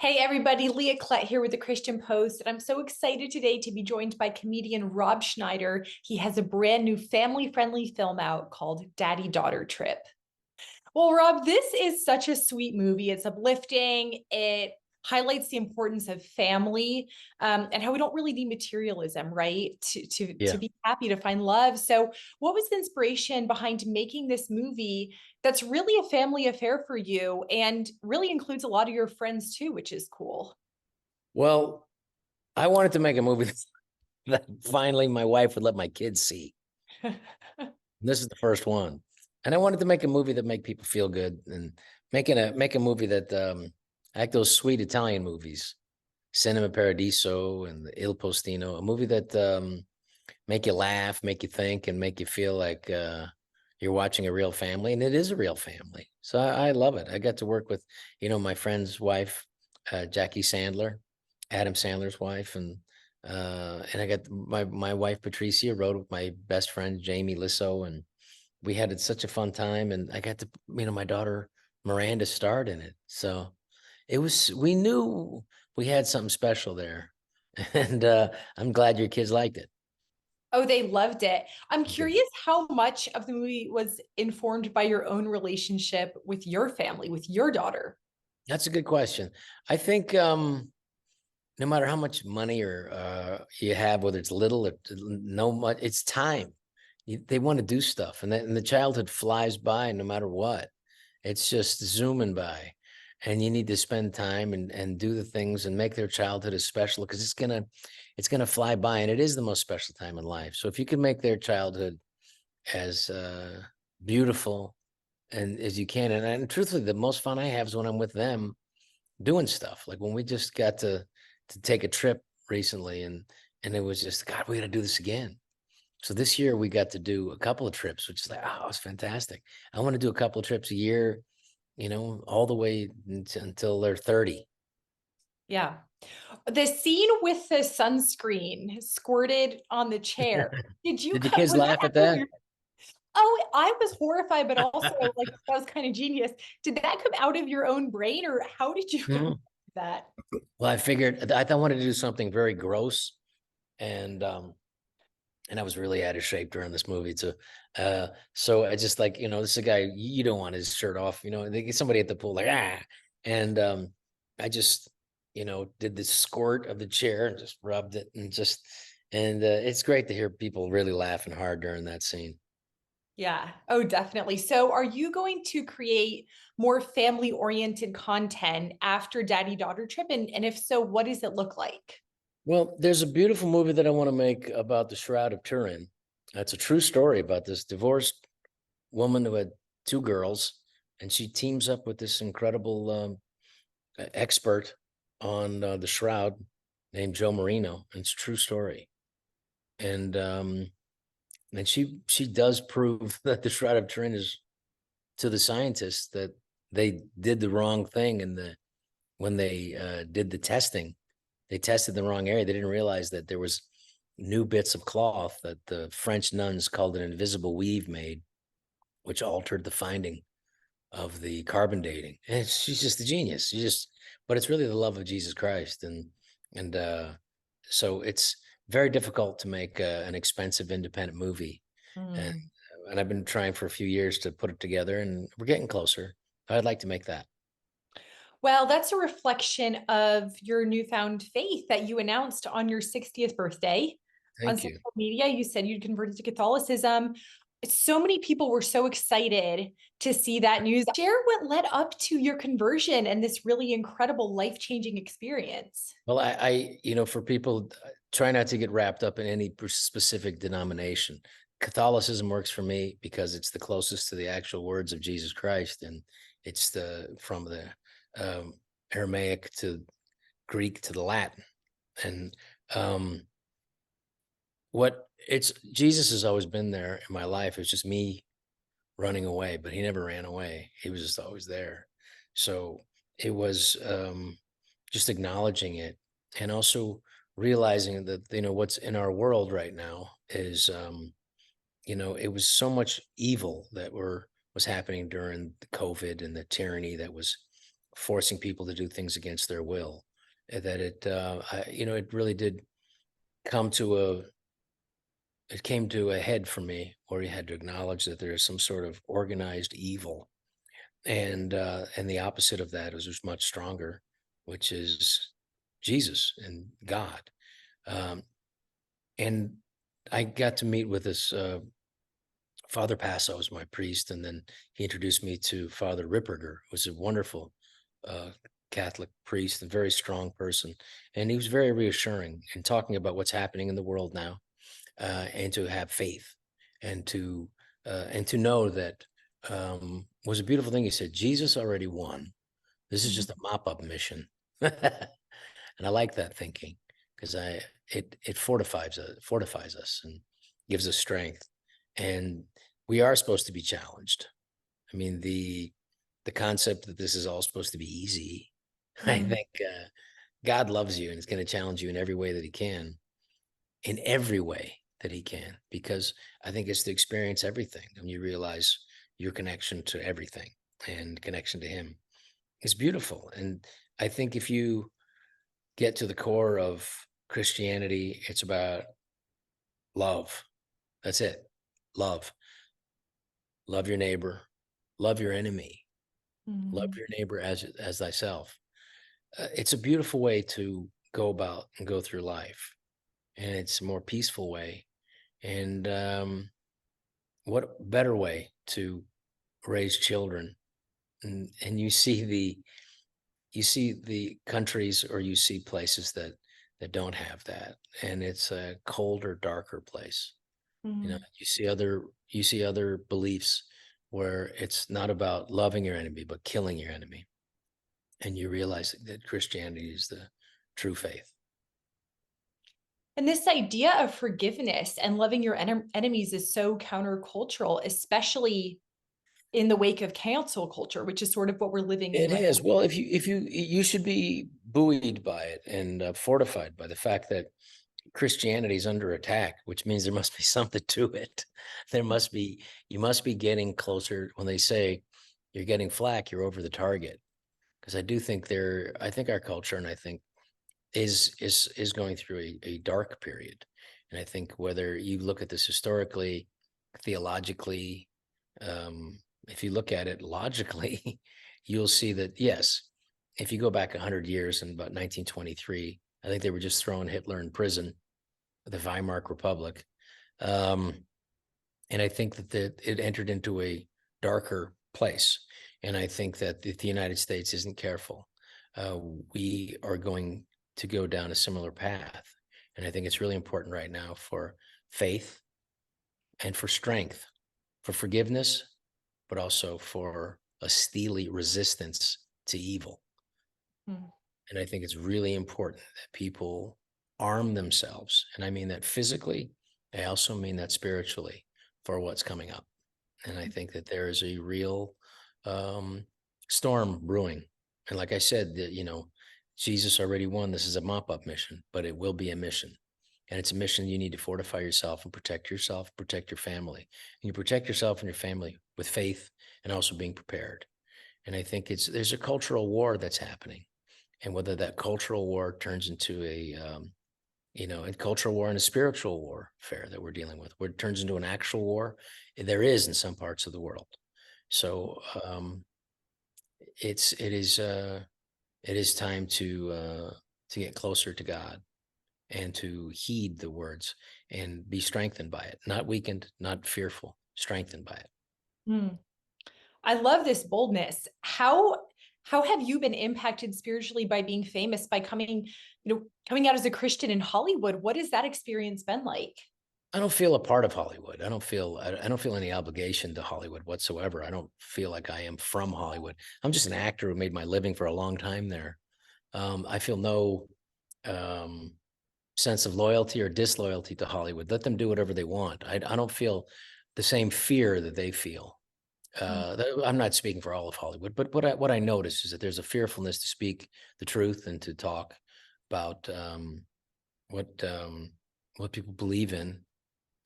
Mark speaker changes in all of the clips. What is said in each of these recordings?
Speaker 1: Hey everybody, Leah Klett here with the Christian Post, and I'm so excited today to be joined by comedian Rob Schneider. He has a brand new family-friendly film out called Daddy-Daughter Trip. Well, Rob, this is such a sweet movie. It's uplifting. It highlights the importance of family, and how we don't really need materialism, right? To
Speaker 2: Yeah.
Speaker 1: be happy, to find love. So, what was the inspiration behind making this movie that's really a family affair for you and really includes a lot of your friends too, which is cool?
Speaker 2: Well, I wanted to make a movie that finally my wife would let my kids see. This is the first one. And I wanted to make a movie that make people feel good and make a movie that like those sweet Italian movies, Cinema Paradiso and the Il Postino, a movie that make you laugh, make you think, and make you feel like you're watching a real family. And it is a real family. So I love it. I got to work with, my friend's wife, Jackie Sandler, Adam Sandler's wife, and I got my wife Patricia wrote with my best friend Jamie Lissow, and we had such a fun time. And I got to, my daughter Miranda starred in it. So we knew we had something special there, and I'm glad your kids liked it.
Speaker 1: Oh, they loved it. I'm
Speaker 2: Good.
Speaker 1: curious how much of the movie was informed by your own relationship with your family, with your daughter.
Speaker 2: That's a good question. I think no matter how much money or you have, whether it's little or no much, it's time. They want to do stuff, and the childhood flies by no matter what. It's just zooming by, and you need to spend time and do the things and make their childhood as special because it's gonna fly by, and it is the most special time in life. So if you can make their childhood as beautiful and as you can, and truthfully, the most fun I have is when I'm with them doing stuff. Like when we just got to take a trip recently, and it was just, God, we got to do this again. So this year we got to do a couple of trips, which is like, oh, it's fantastic. I want to do a couple of trips a year, all the way until they're 30.
Speaker 1: Yeah. The scene with the sunscreen squirted on the chair. Did you
Speaker 2: Did the
Speaker 1: cut,
Speaker 2: kids
Speaker 1: was that
Speaker 2: laugh at
Speaker 1: out of
Speaker 2: that?
Speaker 1: your, oh, I was horrified, but also like that was kind of genius. Did that come out of your own brain or how did you come up
Speaker 2: Mhm.
Speaker 1: with that?
Speaker 2: Well, I figured I wanted to do something very gross, and I was really out of shape during this movie too. So I just like, this is a guy you don't want his shirt off. They get somebody at the pool like and I just, did the squirt of the chair and just rubbed it and it's great to hear people really laughing hard during that scene.
Speaker 1: Yeah. Oh, definitely. So are you going to create more family oriented content after Daddy Daughter Trip? And if so, what does it look like?
Speaker 2: Well, there's a beautiful movie that I want to make about the Shroud of Turin. That's a true story about this divorced woman who had two girls, and she teams up with this incredible expert on the Shroud named Joe Marino. And it's a true story, and she does prove that the Shroud of Turin is to the scientists that they did the wrong thing, and when they did the testing, they tested the wrong area. They didn't realize that there was new bits of cloth that the French nuns called an invisible weave made, which altered the finding of the carbon dating. And she's just a genius. But it's really the love of Jesus Christ, and so it's very difficult to make an expensive independent movie, and
Speaker 1: Mm.
Speaker 2: and I've been trying for a few years to put it together, and we're getting closer. I'd like to make that.
Speaker 1: Well, that's a reflection of your newfound faith that you announced on your 60th birthday on
Speaker 2: Thank
Speaker 1: social
Speaker 2: you.
Speaker 1: media. You said you'd converted to Catholicism. So many people were so excited to see that news. Share what led up to your conversion and this really incredible life-changing experience.
Speaker 2: Well, for people, try not to get wrapped up in any specific denomination. Catholicism works for me because it's the closest to the actual words of Jesus Christ, and it's from the um, Aramaic to Greek to the Latin, and um, what it's Jesus has always been there in my life. It's just me running away, but he never ran away. He was just always there. So it was just acknowledging it, and also realizing that what's in our world right now is it was so much evil that was happening during the COVID and the tyranny that was forcing people to do things against their will. That it really did come to it came to a head for me, where you had to acknowledge that there is some sort of organized evil, and the opposite of that is much stronger, which is Jesus and God. Um, and I got to meet with this Father Passo was my priest, and then he introduced me to Father Ripperger, who was a wonderful uh, Catholic priest and very strong person, and he was very reassuring in talking about what's happening in the world now, and to have faith, and to know that was a beautiful thing. He said, Jesus already won. This is
Speaker 1: Mhm.
Speaker 2: just a mop-up mission. And I like that thinking, because it fortifies us and gives us strength. And we are supposed to be challenged. I mean, the concept that this is all supposed to be easy, I
Speaker 1: Mm.
Speaker 2: think God loves you and is going to challenge you in every way that he can, in every way that he can, because I think it's to experience everything, and you realize your connection to everything and connection to him is beautiful. And I think if you get to the core of Christianity, it's about love. That's it. Love. Love your neighbor. Love your enemy. Love
Speaker 1: Mhm.
Speaker 2: your neighbor as thyself. It's a beautiful way to go about and go through life, and it's a more peaceful way. And what better way to raise children? And you see the countries, or you see places that don't have that, and it's a colder, darker place.
Speaker 1: Mhm.
Speaker 2: You see other beliefs where it's not about loving your enemy but killing your enemy, and you realize that Christianity is the true faith.
Speaker 1: And this idea of forgiveness and loving your enemies is so countercultural, especially in the wake of cancel culture, which is sort of what we're living in
Speaker 2: It
Speaker 1: right
Speaker 2: is. Well, if you should be buoyed by it and fortified by the fact that Christianity is under attack, which means there must be something to it. There
Speaker 1: now.
Speaker 2: must be, you must be getting closer. When they say you're getting flack, you're over the target. Because I think our culture, and I think is going through a dark period. And I think whether you look at this historically, theologically, um, if you look at it logically, you'll see that yes, if you go back 100 years, in about 1923, I think they were just throwing Hitler in prison, the Weimar Republic. Um, and I think that it entered into a darker place. And I think that if the United States isn't careful, uh, we are going to go down a similar path. And I think it's really important right now for faith and for strength, for forgiveness, but also for a steely resistance to evil.
Speaker 1: Mm.
Speaker 2: And I think it's really important that people arm themselves. And I mean that physically, I also mean that spiritually, for what's coming up. And I think that there is a real um, storm brewing. And like I said, Jesus already won. This is a mop-up mission, but it will be a mission. And it's a mission you need to fortify yourself and protect your family. And you protect yourself and your family with faith and also being prepared. And I think there's a cultural war that's happening. And whether that cultural war turns into a cultural war and a spiritual warfare that we're dealing with, where it turns into an actual war, there is in some parts of the world. So it's it is time to get closer to God and to heed the words and be strengthened by it, not weakened, not fearful, strengthened by it.
Speaker 1: Mm. I love this boldness. How have you been impacted spiritually by being famous, by coming out as a Christian in Hollywood? What has that experience been like?
Speaker 2: I don't feel a part of Hollywood. I don't feel any obligation to Hollywood whatsoever. I don't feel like I am from Hollywood. I'm just an actor who made my living for a long time there. I feel no um, sense of loyalty or disloyalty to Hollywood. Let them do whatever they want. I don't feel the same fear that they feel.
Speaker 1: Mm.
Speaker 2: I'm not speaking for all of Hollywood, but what I notice is that there's a fearfulness to speak the truth and to talk about what um, what people believe in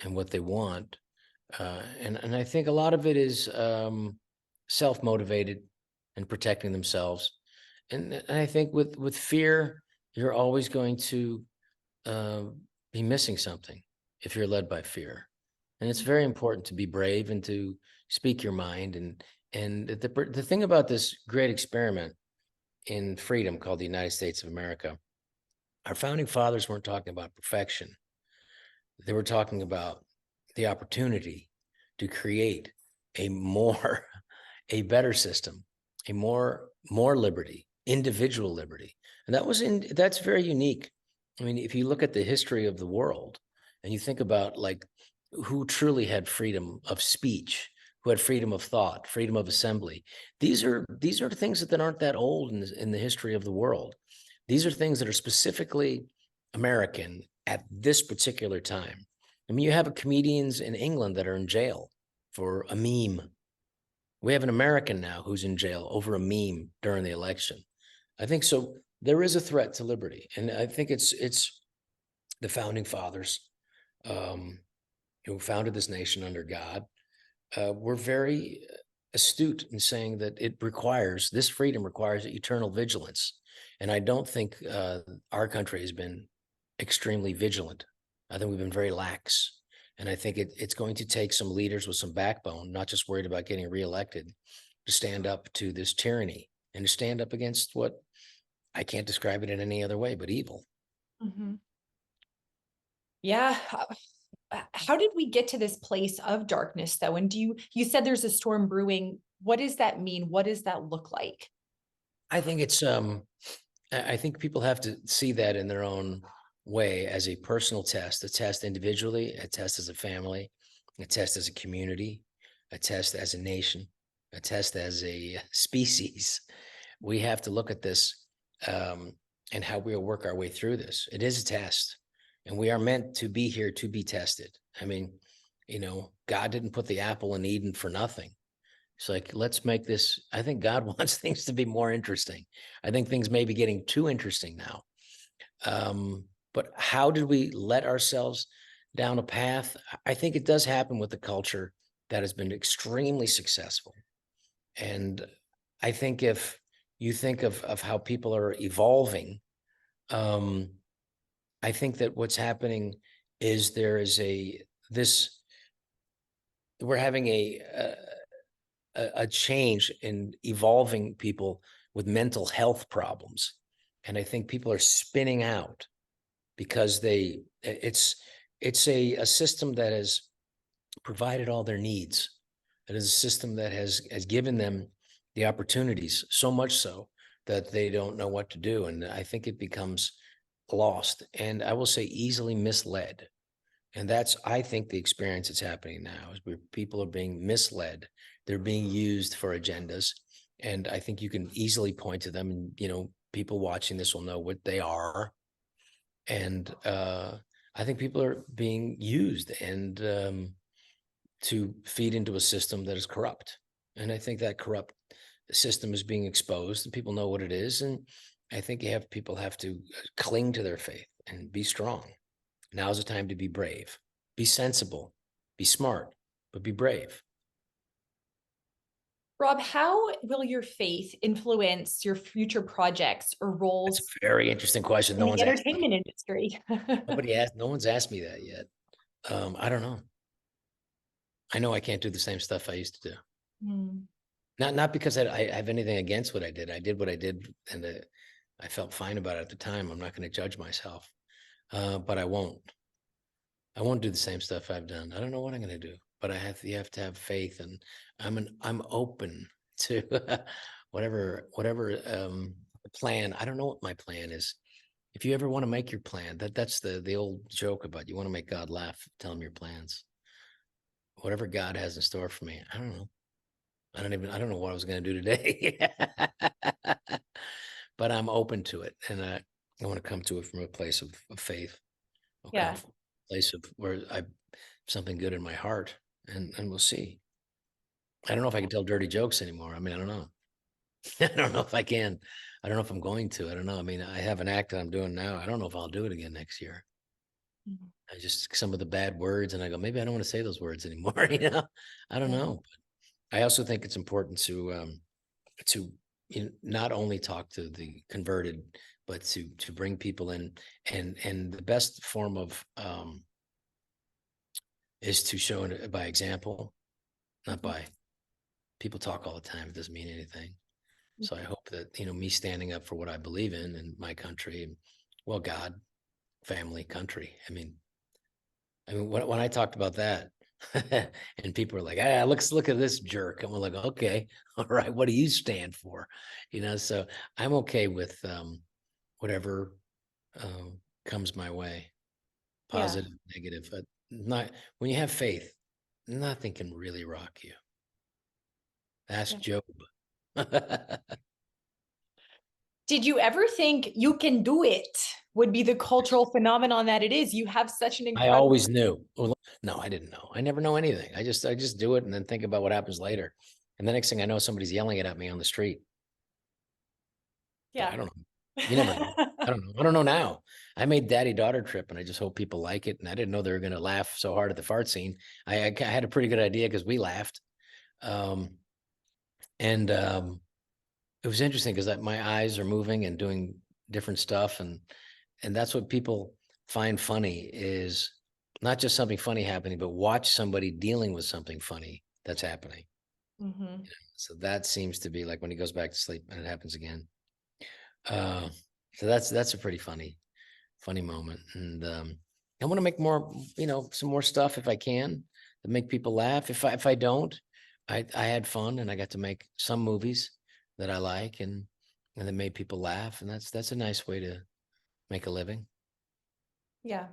Speaker 2: and what they want. And I think a lot of it is self-motivated and protecting themselves. And I think with fear, you're always going to uh, be missing something if you're led by fear. And it's very important to be brave and to speak your mind. And the thing about this great experiment in freedom called the United States of America, our founding fathers weren't talking about perfection. They were talking about the opportunity to create a more, a better system, a more liberty, individual liberty. And that's very unique. I mean, if you look at the history of the world and you think about like who truly had freedom of speech, who had freedom of thought, freedom of assembly, these are things that aren't that old in the history of the world. These are things that are specifically American at this particular time. I mean, you have comedians in England that are in jail for a meme. We have an American now who's in jail over a meme during the election. I think so. There is a threat to liberty, and I think it's the founding fathers who founded this nation under God were very astute in saying that this freedom requires eternal vigilance, and I don't think our country has been extremely vigilant. I think we've been very lax. And I think it's going to take some leaders with some backbone, not just worried about getting reelected, to stand up to this tyranny and to stand up against what I can't describe it in any other way but evil.
Speaker 1: Mhm. Yeah. How did we get to this place of darkness though? And you said there's a storm brewing. What does that mean? What does that look like?
Speaker 2: I think I think people have to see that in their own way as a personal test, a test individually, a test as a family, a test as a community, a test as a nation, a test as a species. We have to look at this and how we'll work our way through this. It is a test, and we are meant to be here to be tested. I mean, God didn't put the apple in Eden for nothing. It's like, let's make this. I think God wants things to be more interesting. I think things may be getting too interesting now. But how did we let ourselves down a path? I think it does happen with the culture that has been extremely successful. And I think if you think of how people are evolving, I think that what's happening is this we're having a change in evolving people with mental health problems. And I think people are spinning out because it's a system that has provided all their needs. It is a system that has given them the opportunities, so much so that they don't know what to do. And I think it becomes lost, and I will say easily misled. And that's, I think, the experience that's happening now is where people are being misled. They're being used for agendas. And I think you can easily point to them, and, people watching this will know what they are. And I think people are being used and to feed into a system that is corrupt. And I think that corrupt system is being exposed, and people know what it is. And I think people have to cling to their faith and be strong. Now's the time to be brave, be sensible, be smart, but be brave.
Speaker 1: Rob, how will your faith influence your future projects or
Speaker 2: That's
Speaker 1: roles
Speaker 2: a very interesting question.
Speaker 1: in
Speaker 2: No
Speaker 1: the
Speaker 2: one's asked me.
Speaker 1: entertainment industry?
Speaker 2: No one's asked me that yet. I don't know. I know I can't do the same stuff I used to do.
Speaker 1: Hmm.
Speaker 2: Not because I have anything against what I did. I did what I did, and I felt fine about it at the time. I'm not going to judge myself, but I won't. I won't do the same stuff I've done. I don't know what I'm going to do, but you have to have faith, and I'm open to whatever plan. I don't know what my plan is. If you ever want to make your plan, that's the old joke about you want to make God laugh, tell him your plans. Whatever God has in store for me, I don't know. I don't know what I was going to do today, but I'm open to it, and I want to come to it from a place of faith. Okay,
Speaker 1: Yeah.
Speaker 2: place of where I something good in my heart, and we'll see. I don't know if I can tell dirty jokes anymore. I mean, I don't know. I don't know if I can. I don't know if I'm going to. I don't know. I mean, I have an act that I'm doing now. I don't know if I'll do it again next year.
Speaker 1: Mhm.
Speaker 2: I just some of the bad words, and I go, maybe I don't want to say those words anymore. I don't
Speaker 1: Yeah.
Speaker 2: know. I also think it's important to not only talk to the converted, but to bring people in, and the best form of is to show it by example, not by people talk all the time. It doesn't mean anything. So I hope that, me standing up for what I believe in my country, well, God, family, country. I mean, when I talked about that, and people were like, look at this jerk. And we're like, okay, all right, what do you stand for? So I'm okay with whatever comes my way,
Speaker 1: Yeah.
Speaker 2: positive, negative, but not when you have faith, nothing can really rock you. Ask Job.
Speaker 1: Did you ever think you can do it would be the cultural phenomenon that it is? You have such an
Speaker 2: I
Speaker 1: incredible.
Speaker 2: always knew. Well, no, I didn't know. I never know anything. I just do it and then think about what happens later. And the next thing I know, somebody's yelling it at me on the street. But I
Speaker 1: Yeah.
Speaker 2: don't know. You never know. I don't know. I don't know now. I made daddy-daughter trip, and I just hope people like it. And I didn't know they were going to laugh so hard at the fart scene. I had a pretty good idea because we laughed. And it was interesting because my eyes are moving and doing different stuff, and that's what people find funny, is not just something funny happening, but watch somebody dealing with something funny that's happening.
Speaker 1: Mhm.
Speaker 2: So that seems to be like when he goes back to sleep and it happens again. So that's a pretty funny moment. And I want to make more, some more stuff if I can to make people laugh. If I don't, I had fun and I got to make some movies that I like and that made people laugh. And that's a nice way to make a living.
Speaker 1: Yeah.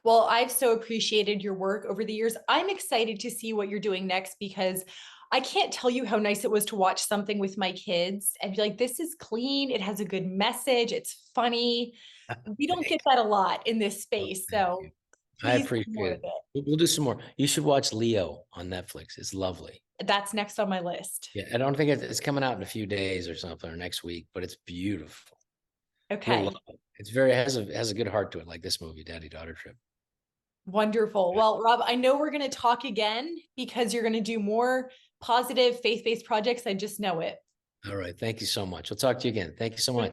Speaker 1: Well, I've so appreciated your work over the years. I'm excited to see what you're doing next because I can't tell you how nice it was to watch something with my kids and be like, this is clean. It has a good message. It's funny. We don't get that a lot in this
Speaker 2: Oh,
Speaker 1: space.
Speaker 2: thank you.
Speaker 1: So
Speaker 2: I
Speaker 1: please do
Speaker 2: appreciate
Speaker 1: more of
Speaker 2: it.
Speaker 1: it.
Speaker 2: We'll do some more. You should watch Leo on Netflix. It's lovely.
Speaker 1: That's next on my list.
Speaker 2: Yeah, I don't think it's coming out in a few days or something or next week, but it's beautiful. You'll love
Speaker 1: Okay.
Speaker 2: it. It's very has a good heart to it, like this movie, Daddy Daughter Trip.
Speaker 1: Wonderful. Well, Rob, I know we're going to talk again because you're going to do more positive faith-based projects. I just know it.
Speaker 2: All right. Thank you so much. We'll talk to you again. Thank you so much.